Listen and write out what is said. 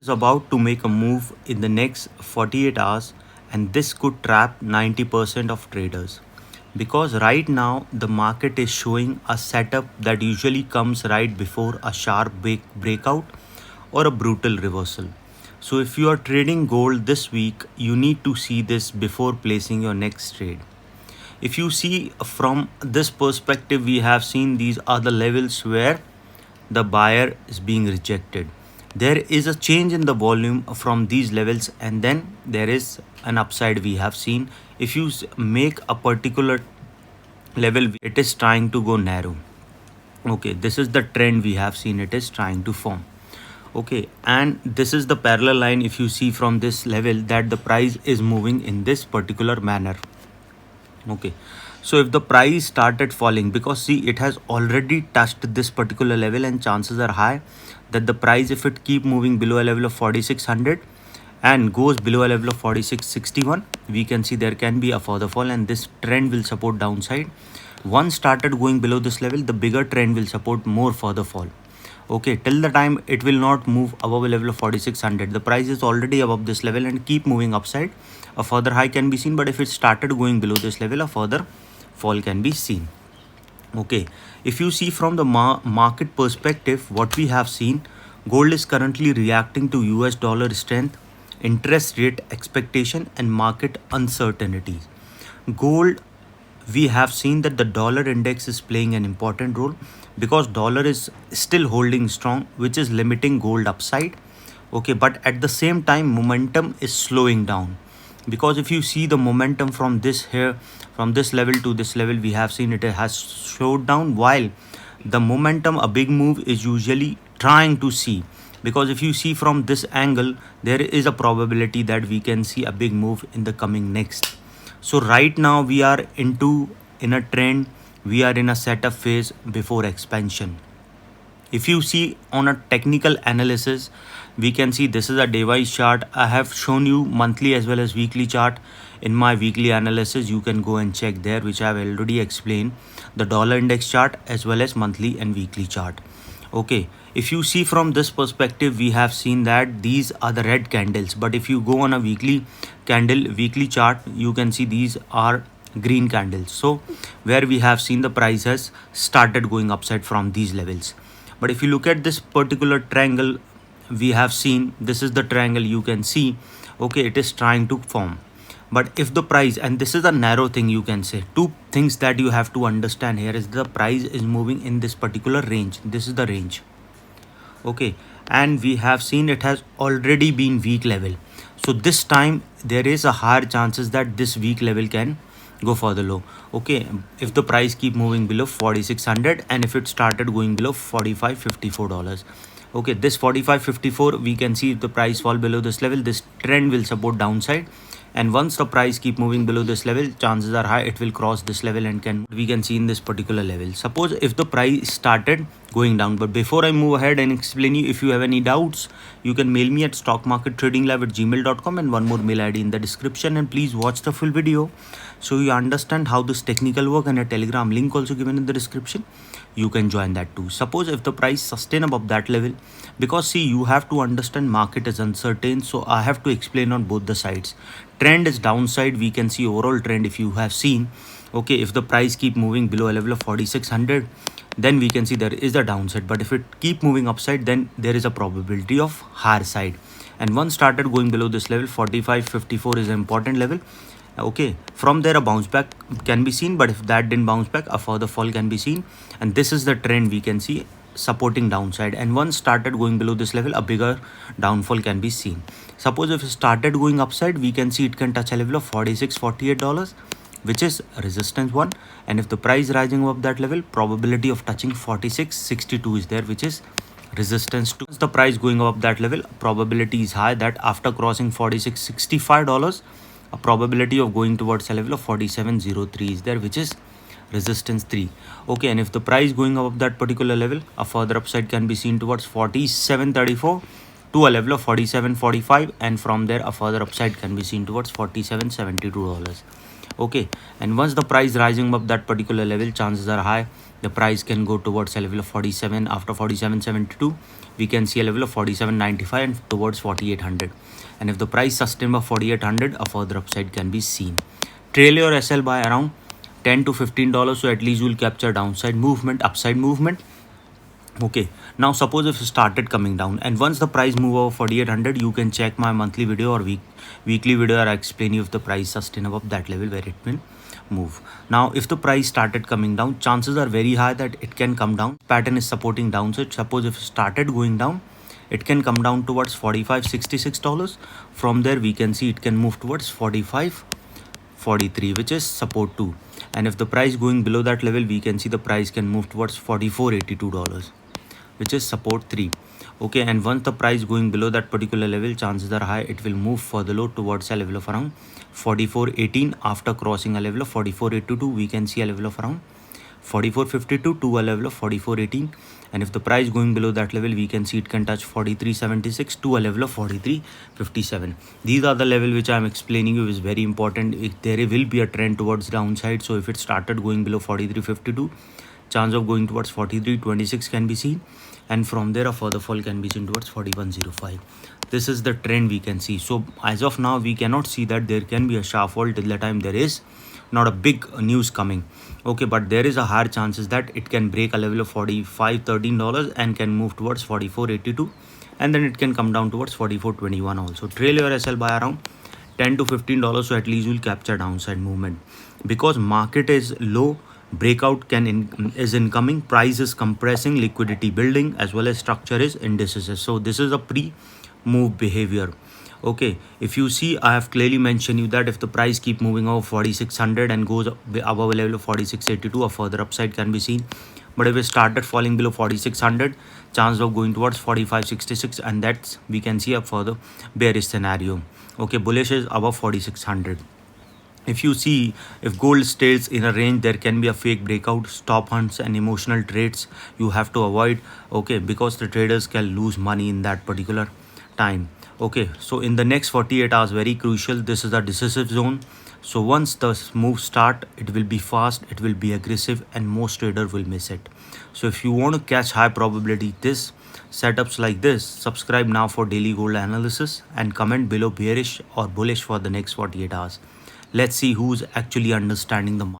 is about to make a move in the next 48 hours, and this could trap 90% of traders because right now the market is showing a setup that usually comes right before a sharp breakout or a brutal reversal. So if you are trading gold this week, you need to see this before placing your next trade. If you see from this perspective, we have seen these are the levels where the buyer is being rejected. There is a change in the volume from these levels, and then there is an upside we have seen. If you make a particular level, it is trying to go narrow. Okay, this is the trend we have seen, it is trying to form. Okay, and this is the parallel line. If you see from this level that the price is moving in this particular manner. Okay, so if the price started falling, because see it has already touched this particular level, and chances are high that the price, if it keep moving below a level of 4600 and goes below a level of 4661, we can see there can be a further fall, and this trend will support downside. Once started going below this level, the bigger trend will support more further fall. Okay, till the time it will not move above a level of 4600, the price is already above this level and keep moving upside, a further high can be seen. But if it started going below this level, a further fall can be seen. Okay, if you see from the market perspective, what we have seen, gold is currently reacting to US dollar strength, interest rate expectation, and market uncertainty. Gold, we have seen that the dollar index is playing an important role because dollar is still holding strong, which is limiting gold upside. Okay, but at the same time momentum is slowing down, because if you see the momentum from this level to this level, we have seen it has slowed down, while the momentum, a big move is usually trying to see, because if you see from this angle, there is a probability that we can see a big move in the coming next. So right now we are in a trend, we are in a setup phase before expansion. If you see on a technical analysis, we can see this is a day-wise chart. I have shown you monthly as well as weekly chart in my weekly analysis. You can go and check there, which I have already explained, the dollar index chart as well as monthly and weekly chart. Okay, if you see from this perspective, we have seen that these are the red candles, but if you go on a weekly chart, you can see these are green candles. So where we have seen the price has started going upside from these levels. But if you look at this particular triangle, we have seen this is the triangle, you can see, okay, it is trying to form. But if the price, and this is a narrow thing, you can say, two things that you have to understand here is the price is moving in this particular range. This is the range. Okay, and we have seen it has already been weak level. So this time there is a higher chances that this weak level can go further low. Okay, if the price keep moving below 4600 and if it started going below $45.54. Okay, this 45.54, we can see if the price fall below this level, this trend will support downside, and once the price keep moving below this level, chances are high it will cross this level and we can see in this particular level. Suppose if the price started going down. But before I move ahead and explain you, if you have any doubts, you can mail me at stockmarkettradinglab@gmail.com, and one more mail ID in the description, and please watch the full video so you understand how this technical work, and a telegram link also given in the description. You can join that too. Suppose if the price sustain above that level, because see, you have to understand market is uncertain, so I have to explain on both the sides. Trend is downside, we can see overall trend. If you have seen, okay, if the price keep moving below a level of 4600, then we can see there is a downside. But if it keep moving upside, then there is a probability of higher side. And once started going below this level, 45.54 is an important level. Okay, from there a bounce back can be seen, but if that didn't bounce back, a further fall can be seen. And this is the trend we can see supporting downside, and once started going below this level, a bigger downfall can be seen. Suppose if it started going upside, we can see it can touch a level of $46.48, which is resistance 1, and if the price rising above that level, probability of touching 46.62 is there, which is resistance 2. Once the price going above that level, probability is high that after crossing $46.65, a probability of going towards a level of 47.03 is there, which is resistance 3. Okay, and if the price going above that particular level, a further upside can be seen towards 47.34 to a level of 47.45, and from there a further upside can be seen towards $47.72. Okay, and once the price rising up that particular level, chances are high the price can go towards a level of 47. After 47.72 we can see a level of 47.95 and towards 4800, and if the price sustains above 4800, a further upside can be seen. Trail your SL by around $10 to $15, so at least you will capture downside movement, upside movement. Okay, now suppose if it started coming down, and once the price move over 4800, you can check my monthly video or weekly video, or I explain you if the price sustain above that level where it will move. Now if the price started coming down, chances are very high that it can come down. Pattern is supporting downside. Suppose if it started going down, it can come down towards $45.66. From there we can see it can move towards 45.43, which is support 2, and if the price going below that level, we can see the price can move towards $44.82, which is support 3. Okay, and once the price going below that particular level, chances are high it will move further low towards a level of around 44.18. After crossing a level of 44.82, we can see a level of around 44.52 to a level of 44.18, and if the price going below that level, we can see it can touch 43.76 to a level of 43.57. These are the level which I am explaining you is very important. There will be a trend towards downside, so if it started going below 43.52, chance of going towards 43.26 can be seen, and from there a further fall can be seen towards 41.05. This is the trend we can see. So as of now we cannot see that there can be a sharp fall till the time there is not a big news coming. Okay, but there is a higher chances that it can break a level of $45.13 and can move towards 44.82, and then it can come down towards 44.21 also. Trail your SL by around $10 to $15, so at least you will capture downside movement. Because market is low, breakout is incoming, price is compressing, liquidity building, as well as structure is indecisive. So this is a pre-move behavior. Okay, if you see, I have clearly mentioned you that if the price keep moving over 4600 and goes above a level of 4682, a further upside can be seen. But if it started falling below 4600, chance of going towards 4566, and that's we can see a further bearish scenario. Okay, bullish is above 4600. If you see, if gold stays in a range, there can be a fake breakout, stop hunts and emotional trades you have to avoid. Okay, because the traders can lose money in that particular time. Okay, so in the next 48 hours, very crucial, this is a decisive zone. So once the move start, it will be fast, it will be aggressive, and most traders will miss it. So if you want to catch high probability this setups like this, subscribe now for daily gold analysis and comment below bearish or bullish for the next 48 hours. Let's see who's actually understanding the market.